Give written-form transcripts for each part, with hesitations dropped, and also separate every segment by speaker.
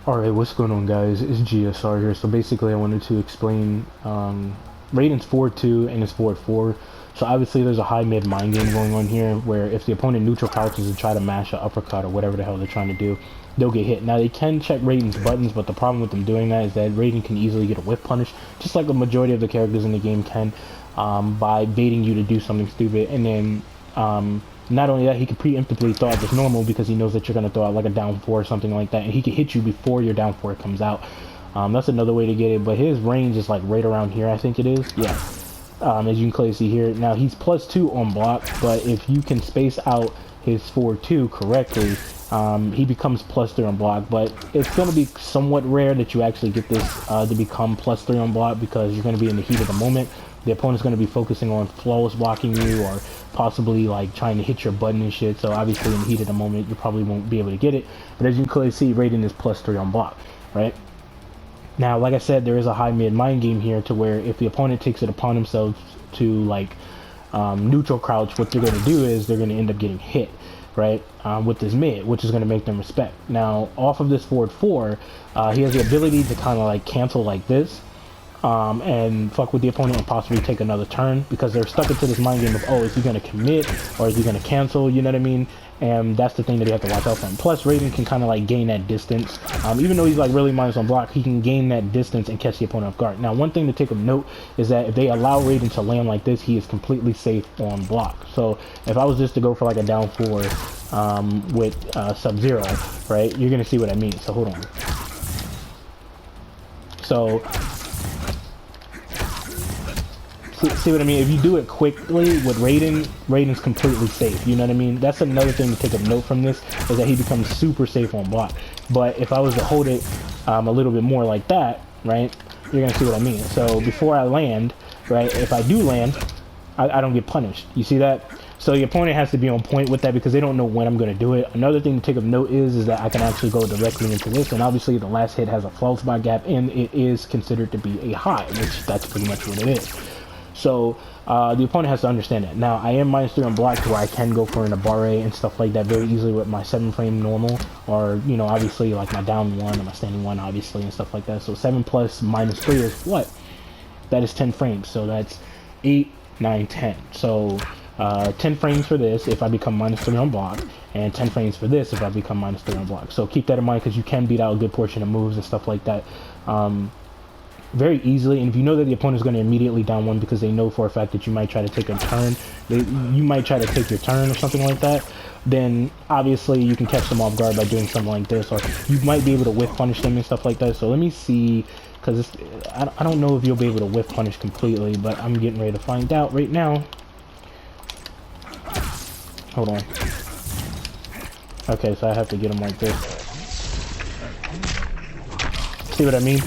Speaker 1: Alright, what's going on guys? It's GSR here. So basically I wanted to explain Raiden's forward 2 and his forward 4. So obviously there's a high mid mind game going on here where if the opponent neutral crouches and try to mash an uppercut or whatever the hell they're trying to do, they'll get hit. Now they can check Raiden's buttons, but the problem with them doing that is that Raiden can easily get a whiff punish, just like a majority of the characters in the game can, by baiting you to do something stupid. And then not only that, he can preemptively throw out this normal because he knows that you're going to throw out like a down 4 or something like that, and he can hit you before your down 4 comes out. That's another way to get it, but his range is like right around here, I think it is. Yeah. As you can clearly see here. Now he's +2 on block, but if you can space out his forward 2 correctly, he becomes +3 on block. But it's going to be somewhat rare that you actually get this to become +3 on block because you're going to be in the heat of the moment. The opponent's going to be focusing on flawless blocking you or possibly like trying to hit your button and shit. So obviously in the heat of the moment, you probably won't be able to get it. But as you can clearly see, Raiden is +3 on block, right? Now, like I said, there is a high mid mind game here to where if the opponent takes it upon themselves to like neutral crouch, what they're going to do is they're going to end up getting hit, right, with this mid, which is going to make them respect. Now, off of this forward 4, he has the ability to kind of like cancel like this. And fuck with the opponent and possibly take another turn because they're stuck into this mind game of, oh, is he going to commit or is he going to cancel, you know what I mean? And that's the thing that you have to watch out for. Plus, Raiden can kind of like gain that distance. Even though he's like really minus on block, he can gain that distance and catch the opponent off guard. Now, one thing to take a note is that if they allow Raiden to land like this, he is completely safe on block. So if I was just to go for like a down 4 with Sub-Zero, right, you're going to see what I mean. So hold on. So see what I mean? If you do it quickly with Raiden, Raiden's completely safe. You know what I mean? That's another thing to take a note from this, is that he becomes super safe on block. But if I was to hold it a little bit more like that, right, you're going to see what I mean. So before I land, right, if I do land, I don't get punished. You see that? So the opponent has to be on point with that because they don't know when I'm going to do it. Another thing to take a note is that I can actually go directly into this, and obviously the last hit has a false spot gap, and it is considered to be a high, which that's pretty much what it is. So the opponent has to understand that. Now, I am -3 on block to where I can go for an Abare and stuff like that very easily with my 7-frame normal, or, you know, obviously like my down 1 or my standing 1, obviously, and stuff like that. So 7 plus -3 is what? That is 10 frames. So that's 8, 9, 10. So 10 frames for this if I become -3 on block, and 10 frames for this if I become -3 on block. So keep that in mind because you can beat out a good portion of moves and stuff like that. Very easily. And if you know that the opponent is going to immediately down 1 because they know for a fact that you might try to take a turn, you might try to take your turn or something like that, then obviously you can catch them off guard by doing something like this, or you might be able to whiff punish them and stuff like that. So let me see, because I don't know if you'll be able to whiff punish completely, but I'm getting ready to find out right now. Hold on. Okay, so I have to get them like this. See what I mean?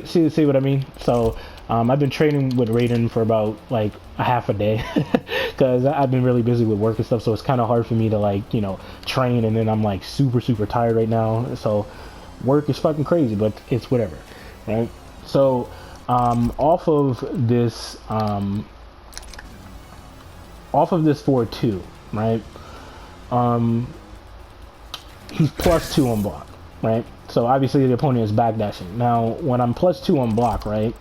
Speaker 1: See what I mean? So I've been training with Raiden for about like a half a day because I've been really busy with work and stuff, so it's kind of hard for me to like, you know, train, and then I'm like super tired right now, so work is fucking crazy, but it's whatever, right? So off of this forward 2, right, he's +2 on block, right? So obviously the opponent is backdashing. Now, when I'm +2 on block, right,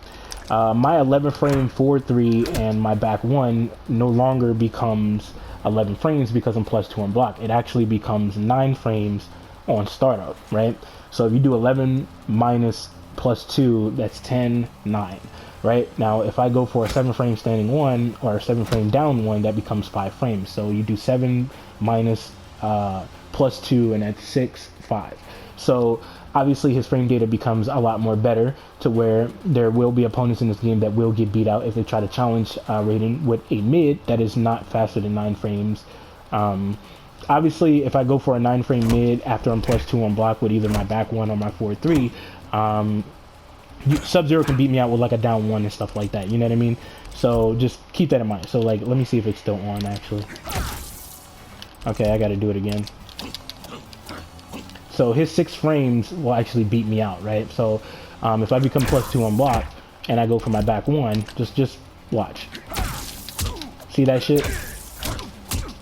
Speaker 1: my 11-frame forward 3 and my back 1 no longer becomes 11 frames because I'm +2 on block. It actually becomes 9 frames on startup, right? So if you do 11 minus +2, that's 10, 9, right? Now, if I go for a 7-frame standing 1 or a 7-frame down 1, that becomes 5 frames. So you do 7 minus +2, and that's 6, 5. So obviously his frame data becomes a lot more better to where there will be opponents in this game that will get beat out if they try to challenge Raiden with a mid that is not faster than 9 frames. Obviously, if I go for a 9-frame mid after I'm +2 on block with either my back 1 or my forward 3, Sub-Zero can beat me out with like a down 1 and stuff like that, you know what I mean? So just keep that in mind. So like, let me see if it's still on actually. Okay, I gotta do it again. So his 6 frames will actually beat me out, right? So if I become +2 on block and I go for my back 1, just watch. See that shit?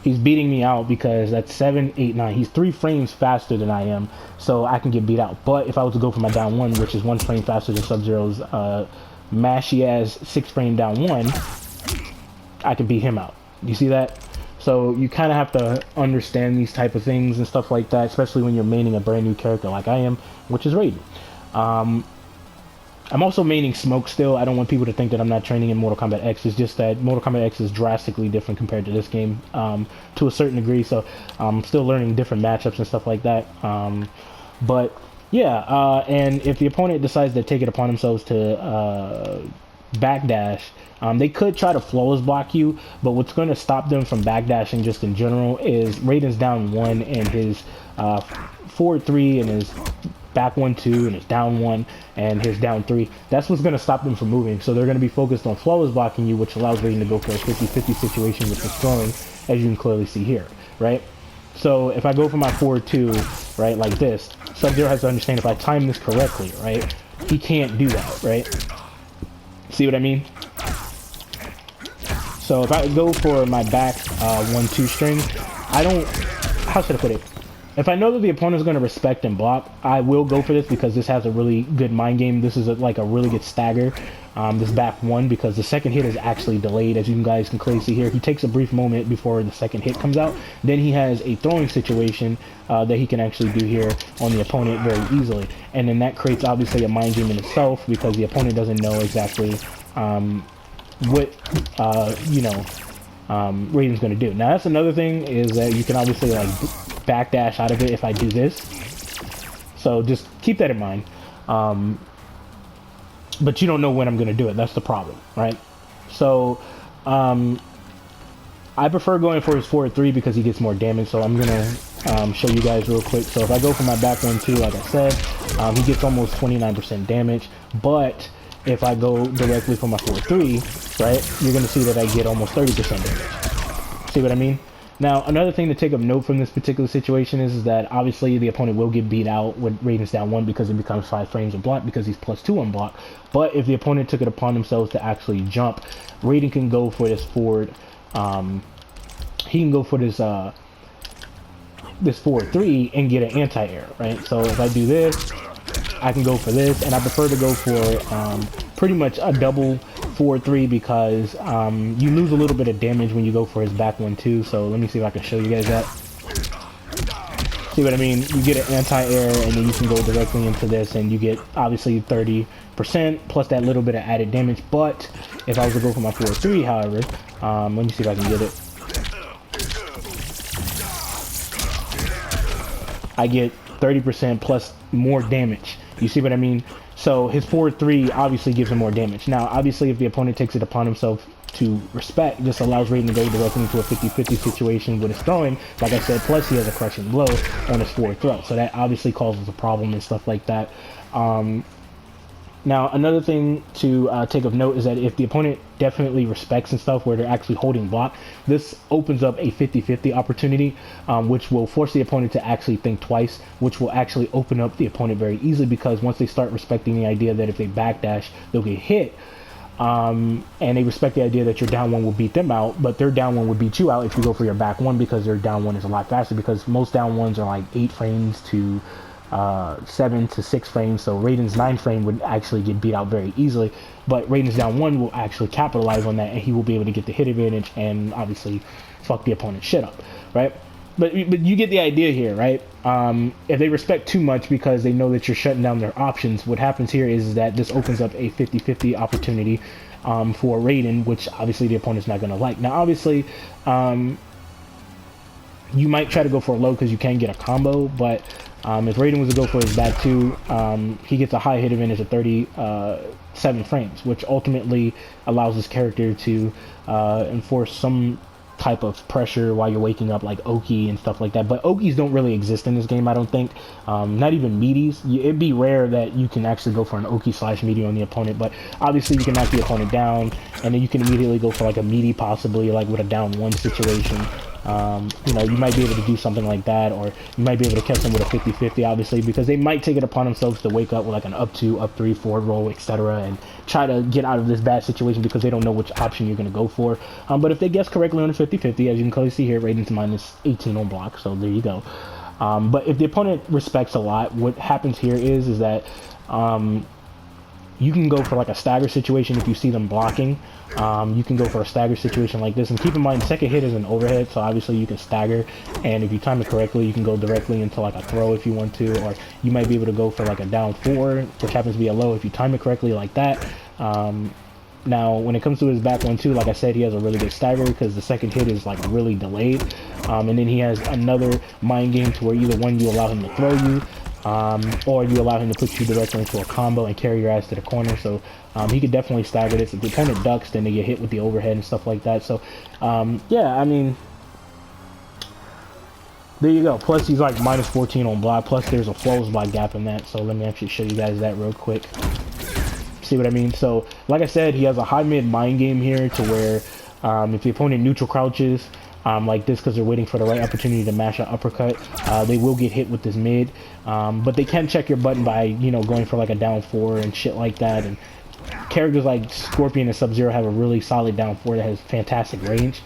Speaker 1: He's beating me out because that's 7, 8, 9. He's 3 frames faster than I am, so I can get beat out. But if I was to go for my down 1, which is 1 frame faster than Sub-Zero's mashy ass 6 frame down 1, I can beat him out. You see that? So you kind of have to understand these type of things and stuff like that, especially when you're maining a brand new character like I am, which is Raiden. I'm also maining Smoke still. I don't want people to think that I'm not training in Mortal Kombat X. It's just that Mortal Kombat X is drastically different compared to this game to a certain degree. So I'm still learning different matchups and stuff like that. But yeah, and if the opponent decides to take it upon themselves to backdash, they could try to flawless block you, but what's going to stop them from backdashing just in general is Raiden's down 1 and his forward 3 and his back 1, 2 and his down 1 and his down 3. That's what's going to stop them from moving. So they're going to be focused on flawless blocking you, which allows Raiden to go for a 50-50 situation with the throwing, as you can clearly see here, right? So if I go for my forward 2, right, like this, Sub-Zero has to understand if I time this correctly, right, he can't do that, right? See what I mean? So if I go for my back 1, 2 string, I don't, how should I put it? If I know that the opponent is going to respect and block, I will go for this because this has a really good mind game. This is like a really good stagger, this back 1, because the second hit is actually delayed, as you guys can clearly see here. He takes a brief moment before the second hit comes out. Then he has a throwing situation that he can actually do here on the opponent very easily. And then that creates obviously a mind game in itself because the opponent doesn't know exactly what, Raiden's going to do. Now that's another thing, is that you can obviously like backdash out of it if I do this. So just keep that in mind. But you don't know when I'm going to do it. That's the problem, right? So I prefer going for his forward 3 because he gets more damage. So I'm going to show you guys real quick. So if I go for my back 1, 2, like I said, he gets almost 29% damage. But if I go directly for my forward 3, right, you're going to see that I get almost 30% damage. See what I mean? Now, another thing to take of note from this particular situation is that obviously the opponent will get beat out with Raiden's down 1 because it becomes 5 frames of block because he's +2 on block. But if the opponent took it upon themselves to actually jump, Raiden can go for this forward, he can go for this this forward 3 and get an anti-air, right? So if I do this, I can go for this, and I prefer to go for pretty much a double forward 3 because you lose a little bit of damage when you go for his back 1, 2. So let me see if I can show you guys that. See what I mean? You get an anti-air and then you can go directly into this and you get obviously 30% plus that little bit of added damage. But if I was to go for my forward 3, however, let me see if I can get it. I get 30% plus more damage. You see what I mean? So his forward 3 obviously gives him more damage. Now, obviously, if the opponent takes it upon himself to respect, this allows Raiden to go directly into a 50-50 situation with his throwing. Like I said, plus he has a crushing blow on his forward throw. So that obviously causes a problem and stuff like that. Now, another thing to take of note is that if the opponent definitely respects and stuff where they're actually holding block, this opens up a 50-50 opportunity, which will force the opponent to actually think twice, which will actually open up the opponent very easily because once they start respecting the idea that if they backdash, they'll get hit, and they respect the idea that your down 1 will beat them out, but their down 1 would beat you out if you go for your back 1 because their down 1 is a lot faster because most down 1s are like 8 frames to 7 to 6 frames, so Raiden's 9 frame would actually get beat out very easily, but Raiden's down 1 will actually capitalize on that and he will be able to get the hit advantage and obviously fuck the opponent's shit up, right? But you get the idea here, right? If they respect too much because they know that you're shutting down their options, what happens here is that this opens up a 50-50 opportunity for Raiden, which obviously the opponent's not going to like. Now obviously you might try to go for a low because you can get a combo, but if Raiden was to go for his back 2, he gets a high hit advantage of 37 frames, which ultimately allows his character to enforce some type of pressure while you're waking up, like okie and stuff like that. But okies don't really exist in this game, I don't think. Not even meaties. It'd be rare that you can actually go for an okie / meaty on the opponent, but obviously you can knock the opponent down, and then you can immediately go for like a meaty, possibly like with a down 1 situation. You know, you might be able to do something like that, or you might be able to catch them with a 50-50, obviously, because they might take it upon themselves to wake up with like an up 2, up 3, forward roll, etc., and try to get out of this bad situation because they don't know which option you're going to go for. But if they guess correctly on a 50-50, as you can clearly see here, Raiden's minus 18 on block, so there you go. But if the opponent respects a lot, what happens here is that you can go for like a stagger situation if you see them blocking. You can go for a stagger situation like this, and keep in mind second hit is an overhead, so obviously you can stagger, and if you time it correctly you can go directly into like a throw if you want to, or you might be able to go for like a down 4, which happens to be a low if you time it correctly like that. Now when it comes to his back 1-2, like I said, he has a really good stagger because the second hit is like really delayed, and then he has another mind game to where either one, you allow him to throw you, or you allow him to put you directly into a combo and carry your ass to the corner. So he could definitely stagger this. If the opponent ducks, then they get hit with the overhead and stuff like that. So yeah, I mean, there you go. Plus he's like minus 14 on block, plus there's a flows block gap in that. So let me actually show you guys that real quick. See what I mean? So like I said, he has a high mid mind game here to where if the opponent neutral crouches like this because they're waiting for the right opportunity to mash an uppercut, they will get hit with this mid, but they can check your button by, you know, going for like a down 4 and shit like that. And characters like Scorpion and Sub-Zero have a really solid down 4 that has fantastic range.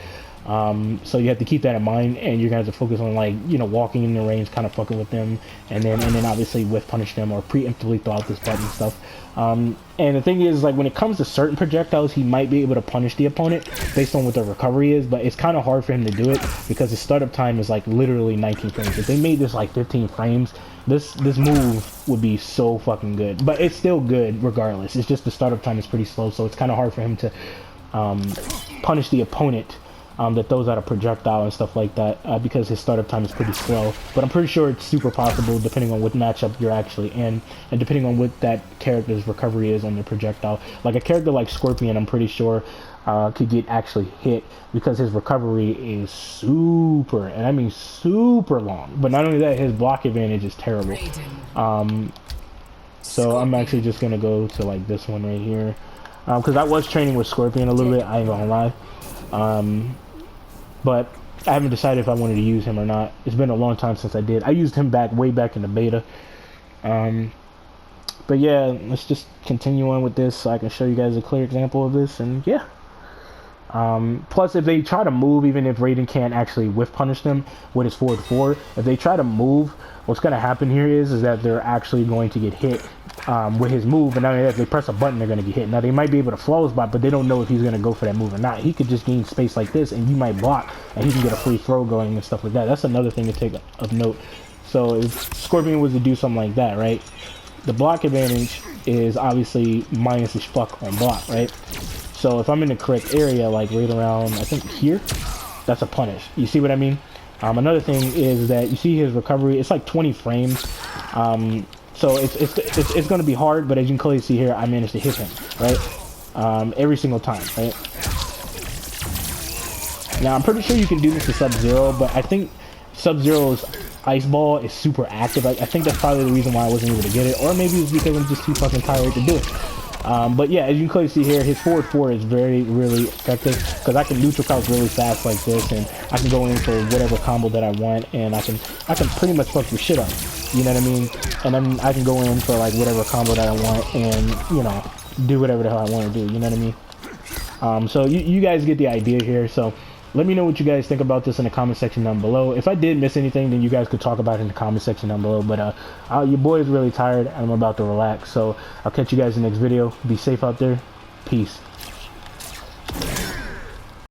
Speaker 1: So you have to keep that in mind, and you're gonna have to focus on, like, you know, walking in the range, kind of fucking with them, and then obviously whiff punish them or preemptively throw out this button and stuff. And the thing is, like, when it comes to certain projectiles, he might be able to punish the opponent based on what the recovery is, but it's kind of hard for him to do it because his startup time is like literally 19 frames. If they made this like 15 frames, this move would be so fucking good. But it's still good regardless. It's just the startup time is pretty slow, so it's kind of hard for him to punish the opponent that throws out a projectile and stuff like that, because his startup time is pretty slow. But I'm pretty sure it's super possible depending on what matchup you're actually in, and depending on what that character's recovery is on the projectile. Like a character like Scorpion, I'm pretty sure could get actually hit because his recovery is super, and I mean super long. But not only that, his block advantage is terrible. So I'm actually just gonna go to like this one right here, because I was training with Scorpion a little bit, I ain't gonna lie. But I haven't decided if I wanted to use him or not. It's been a long time since I did. I used him way back in the beta. But yeah, let's just continue on with this so I can show you guys a clear example of this, and yeah. Plus, if they try to move, even if Raiden can't actually whiff punish them with his forward 4, if they try to move, what's going to happen here is that they're actually going to get hit with his move, and not only that, if they press a button, they're going to get hit. Now, they might be able to flow spot, but they don't know if he's going to go for that move or not. He could just gain space like this, and you might block, and he can get a free throw going and stuff like that. That's another thing to take of note. So if Scorpion was to do something like that, right, the block advantage is obviously minus as fuck on block, right? So if I'm in the correct area, like right around, I think here, that's a punish. You see what I mean? Another thing is that you see his recovery, it's like 20 frames. So it's going to be hard, but as you can clearly see here, I managed to hit him, right? Every single time, right? Now, I'm pretty sure you can do this to Sub-Zero, but I think Sub-Zero's Ice Ball is super active. I think that's probably the reason why I wasn't able to get it, or maybe it's because I'm just too fucking tired to do it. But yeah, as you can clearly see here, his forward 4 is really effective because I can neutral crouch really fast like this, and I can go in for whatever combo that I want, and I can pretty much fuck your shit up. You know what I mean? And then I can go in for like whatever combo that I want, and you know, do whatever the hell I want to do. You know what I mean? So you guys get the idea here. So let me know what you guys think about this in the comment section down below. If I did miss anything, then you guys could talk about it in the comment section down below. But your boy is really tired, and I'm about to relax. So I'll catch you guys in the next video. Be safe out there. Peace.